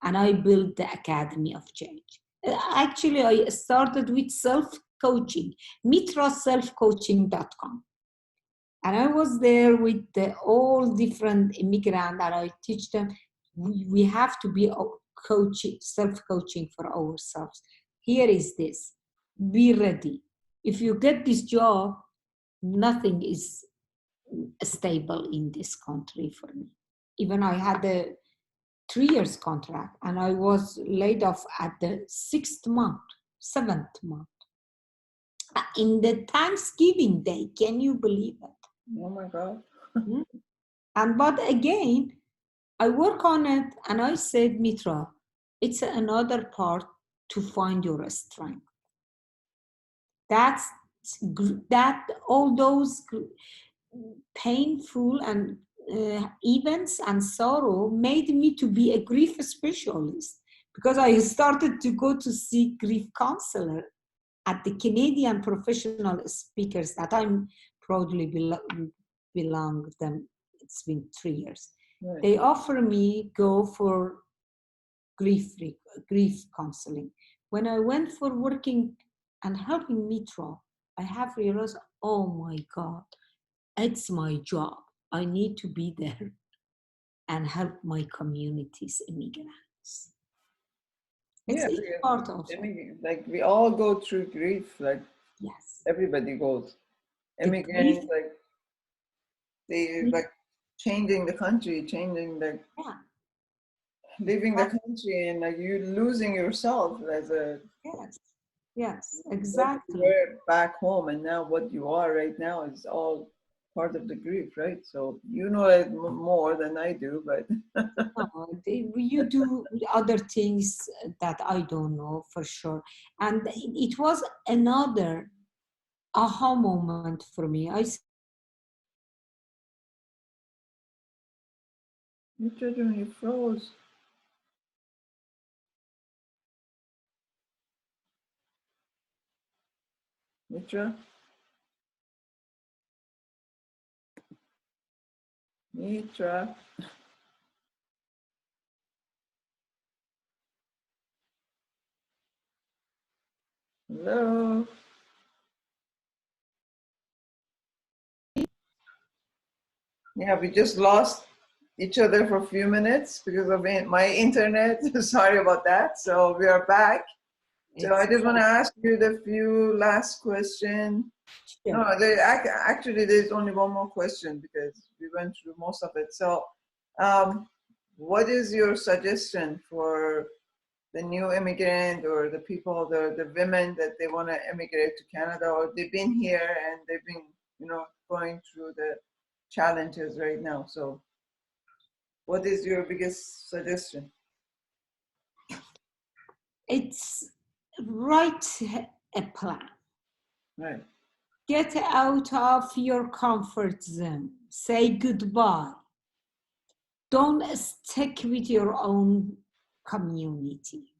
And I built the Academy of Change. Actually, I started with self-coaching, mitraselfcoaching.com. And I was there with all different immigrants, and I teach them, we have to be coaching, self-coaching for ourselves. Here is this. Be ready. If you get this job, nothing is stable in this country for me. Even I had a 3 years contract and I was laid off at the 6th month, 7th month. In the Thanksgiving Day, can you believe it? Oh my God. And but again, I work on it and I said, Mitra, it's another part to find your strength. That all those painful and events and sorrow made me to be a grief specialist, because I started to go to see grief counselor at the Canadian Professional Speakers that I'm proudly belong them. It's been 3 years. Right. They offer me go for grief counseling. When I went for working and helping Mitra, I have realized, oh my God, it's my job. I need to be there and help my communities, immigrants. It's part of it. Like we all go through grief, like yes, everybody goes. Immigrants, like they like changing the country, changing the leaving the country, and like you losing yourself as a yes, exactly. You were back home, and now what you are right now is all part of the grief, right? So you know it more than I do, but no, you do other things that I don't know for sure. And it was another aha moment for me. you froze. Mitra? Mitra? Hello? Yeah, we just lost each other for a few minutes because of my internet. Sorry about that. So we are back. So I just want to ask you the few last question. Yeah. No, actually, there's only one more question because we went through most of it. So, what is your suggestion for the new immigrant or the people, the women that they want to immigrate to Canada, or they've been here and they've been, going through the challenges right now? So, what is your biggest suggestion? It's write a plan. Right. Get out of your comfort zone. Say goodbye. Don't stick with your own community.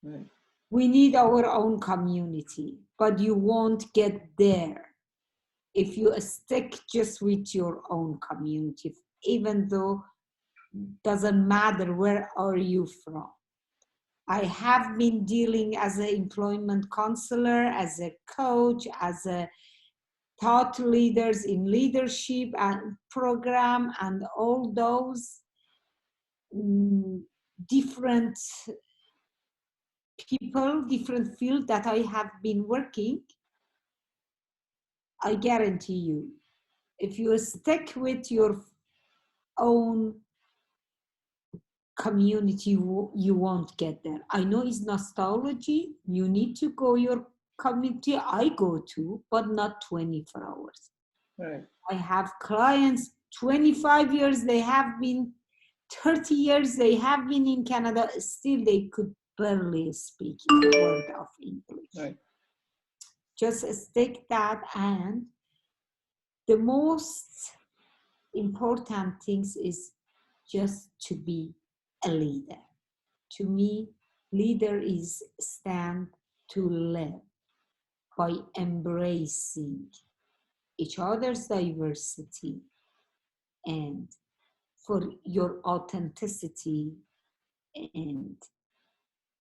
Right. We need our own community, but you won't get there if you stick just with your own community, even though doesn't matter where are you from. I have been dealing as an employment counselor, as a coach, as a thought leaders in leadership and program, and all those different people, different fields that I have been working. I guarantee you, if you stick with your own community, you won't get there. I know it's nostalgia. You need to go your community. I go to, but not 24 hours. Right. I have clients 25 years, they have been 30 years, they have been in Canada, still they could barely speak a word of English. Right. Just stick that, and the most important things is just to be a leader. To me, leader is stand to live by embracing each other's diversity and for your authenticity, and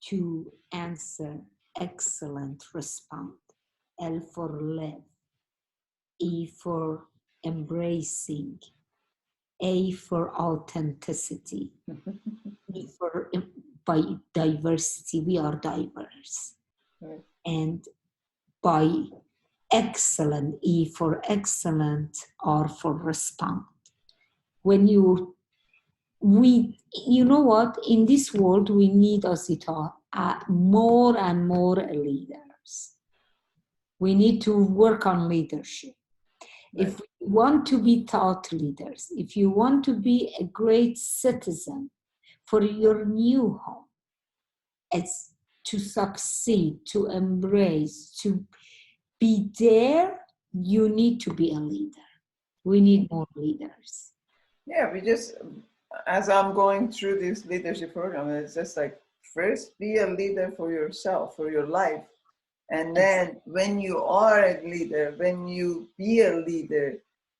to answer excellent respond. L for live, E for embracing, A for authenticity, E for by diversity, we are diverse. Right. And by excellent, E for excellent, R for respond. When you know what, in this world we need, Azita, more and more leaders. We need to work on leadership. Right. If we want to be thought leaders, if you want to be a great citizen for your new home, it's to succeed, to embrace, to be there, you need to be a leader. We need more leaders. Yeah, we just, as I'm going through this leadership program, it's just like, first be a leader for yourself, for your life. And then when you are a leader, when you be a leader,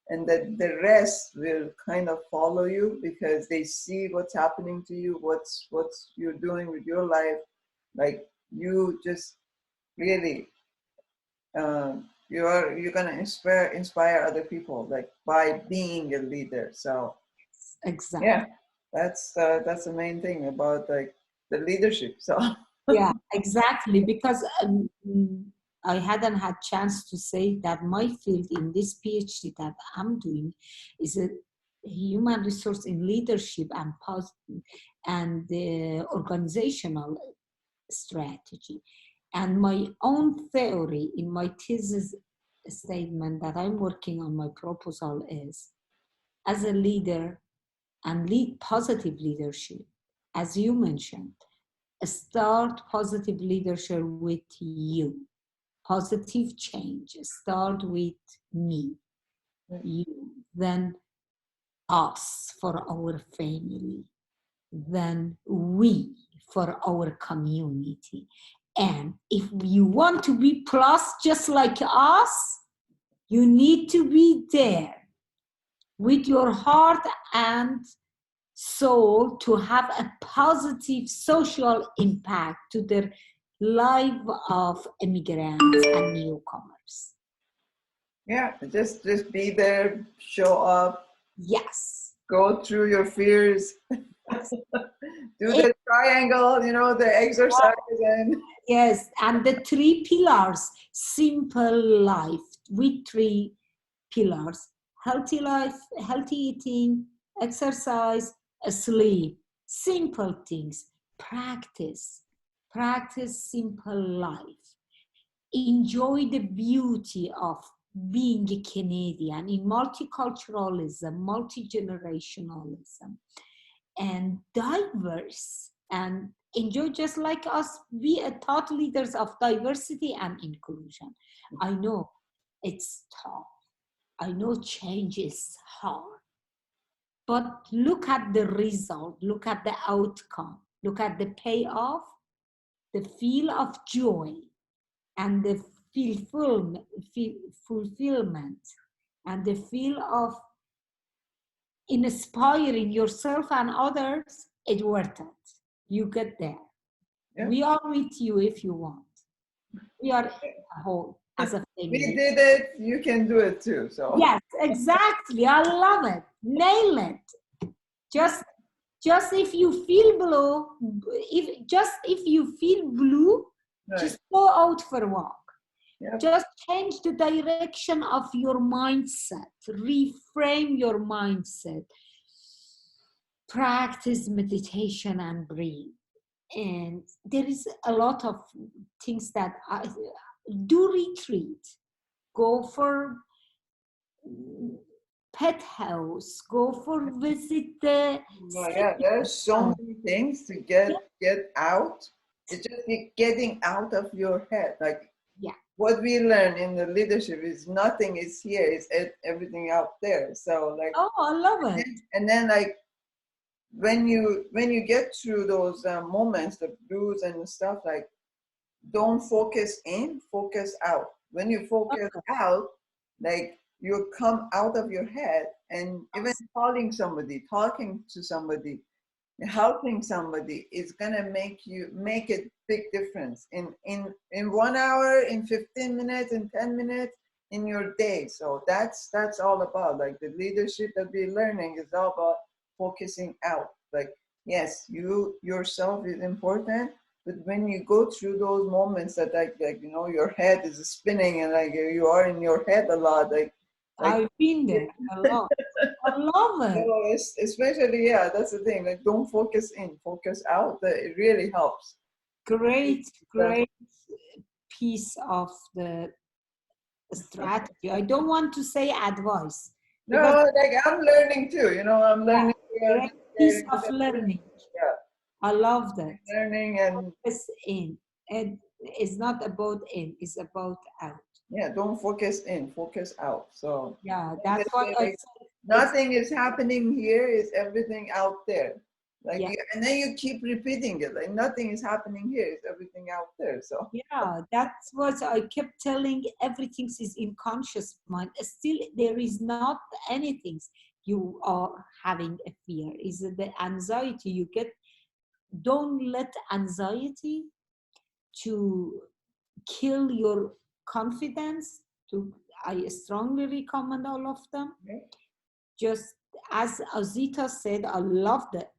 and that the rest will kind of follow you because they see what's happening to you, what's you're doing with your life. Like you just really, you're gonna inspire other people, like by being a leader. So Exactly. yeah, that's the main thing about like the leadership. So Yeah, exactly. Because I hadn't had chance to say that my field in this PhD that I'm doing is a human resource in leadership and organizational strategy. And my own theory in my thesis statement that I'm working on, my proposal is, as a leader and lead positive leadership, as you mentioned, start positive leadership with you. Positive change start with me, you, then us for our family, then we for our community. And if you want to be plus just like us, you need to be there with your heart and soul to have a positive social impact to the life of immigrants and newcomers. yeah, just be there, show up, Yes. go through your fears, Yes. do the triangle, the exercise, and Yes, and the three pillars, simple life with three pillars: healthy life, healthy eating, exercise, sleep. Simple things. Practice simple life. Enjoy the beauty of being a Canadian in multiculturalism, multi-generationalism, and diverse, and enjoy just like us, be a thought leaders of diversity and inclusion. I know it's tough. I know change is hard, but look at the result, look at the outcome, look at the payoff, the feel of joy, and the fulfillment, and the feel of inspiring yourself and others. It's worth it. You get there. yeah, We are with you if you want. We are a whole as a we family. did it. You can do it too. So Yes, exactly. I love it. Nail it. Just if you feel blue, if you feel blue, right. just go out for a walk. Yep. Just change the direction of your mindset. Reframe your mindset. Practice meditation and breathe. And there is a lot of things that I do. Retreat. Go for pet house. Go for visit the Yeah, there's so many things to get out. It's just getting out of your head. Like what we learn in the leadership is nothing is here, it's everything out there. So like, oh, I love it. And then like when you get through those moments, the blues and stuff, like don't focus in, focus out. When you focus out, like you come out of your head, and even calling somebody, talking to somebody, helping somebody is gonna make a big difference in 1 hour, in 15 minutes, in 10 minutes, in your day. So that's all about, like, the leadership that we're learning is all about focusing out. Like, yes, you yourself is important, But when you go through those moments that like you know, your head is spinning and like you are in your head a lot, like I've been there a lot. I love you it. know, especially, yeah, that's the thing. Like, don't focus in, focus out. It really helps. Great, That's, great piece of the strategy. I don't want to say advice because, no, like I'm learning too. You know, I'm yeah, learning. I'm great just piece sharing of with everybody. learning. Yeah, I love that. learning and Focus in. And it's not about in, it's about out. yeah, don't focus in, focus out. So Yeah, like that's they what say, I like said. It's, nothing is happening here, is everything out there. Like yeah, and then you keep repeating it. Like nothing is happening here, is everything out there. So yeah, that's what I kept telling. Everything is in conscious mind. Still, there is not anything you are having a fear. Is the anxiety you get. Don't let anxiety to kill your confidence. To I strongly recommend all of them. okay. Just as Azita said, I loved it,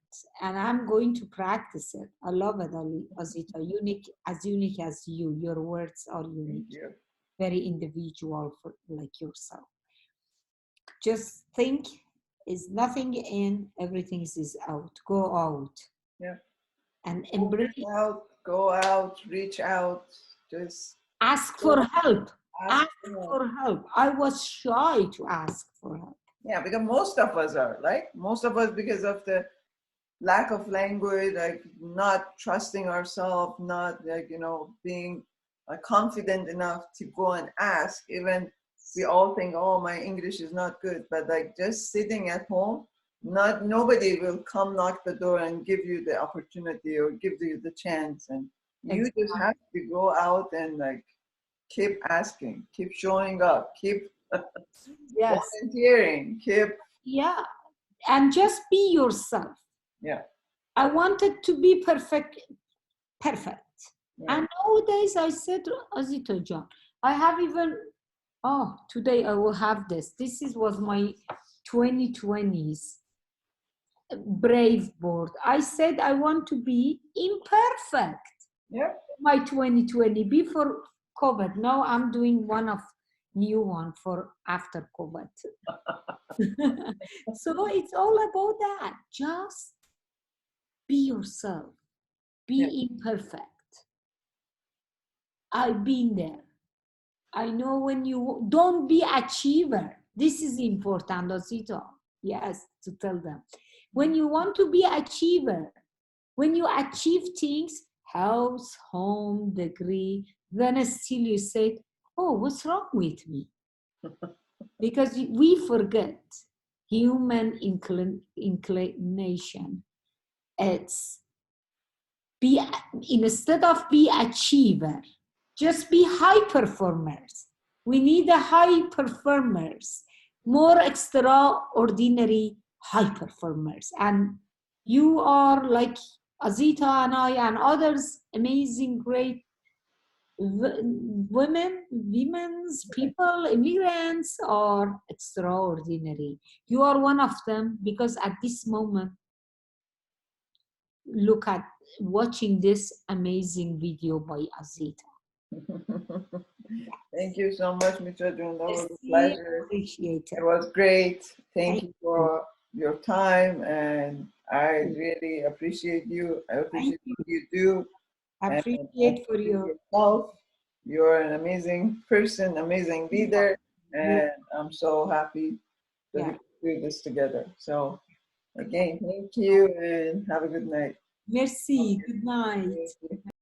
and I'm going to practice it. I love it, Azita. Unique as you. Your words are Thank unique, you. very individual for like yourself. Just think: is nothing in, everything is out. Go out Yeah. and Focus embrace. out, go out, reach out, just Ask go for help. ask Ask for help. for help. I was shy to ask for help. Yeah, because most of us are like most of us because of the lack of language, like not trusting ourselves, not like you know being confident enough to go and ask. Even we all think, oh, my English is not good, but like just sitting at home, not nobody will come knock the door and give you the opportunity or give you the chance, and you Exactly. just have to go out and like keep asking, keep showing up, keep Yes. volunteering, keep Yeah. And just be yourself. yeah, I wanted to be perfect, perfect. yeah. And nowadays I said, Azita John, I have even, oh, today I will have this. Was my 2020s brave board. I said I want to be imperfect. Yeah. My 2020 before COVID. Now I'm doing one of new one for after COVID. So it's all about that. Just be yourself. Yeah. Be imperfect. I've been there. I know when you don't be achiever. This is important, Osito. Yes, to tell them. When you want to be achiever, when you achieve things, house, home, degree, then still you say, oh, what's wrong with me? Because we forget human inclination. It's be instead of be achiever, just be high performers. We need a high performers, more extraordinary high performers. And you are like Azita and I and others, amazing, great women's people, immigrants are extraordinary. You are one of them because at this moment, look at watching this amazing video by Azita. Thank you so much, Mitra Jun. That was a Merci, pleasure. appreciate It it. was great. Thank Thank you you. for your time, and I really appreciate you. I Thank appreciate you. what you do, and I Appreciate for appreciate your yourself. You're an amazing person, amazing leader, you. and I'm so happy that we Yeah. can do this together. So, again, thank you, and have a good night. Merci. Good night. Thank you.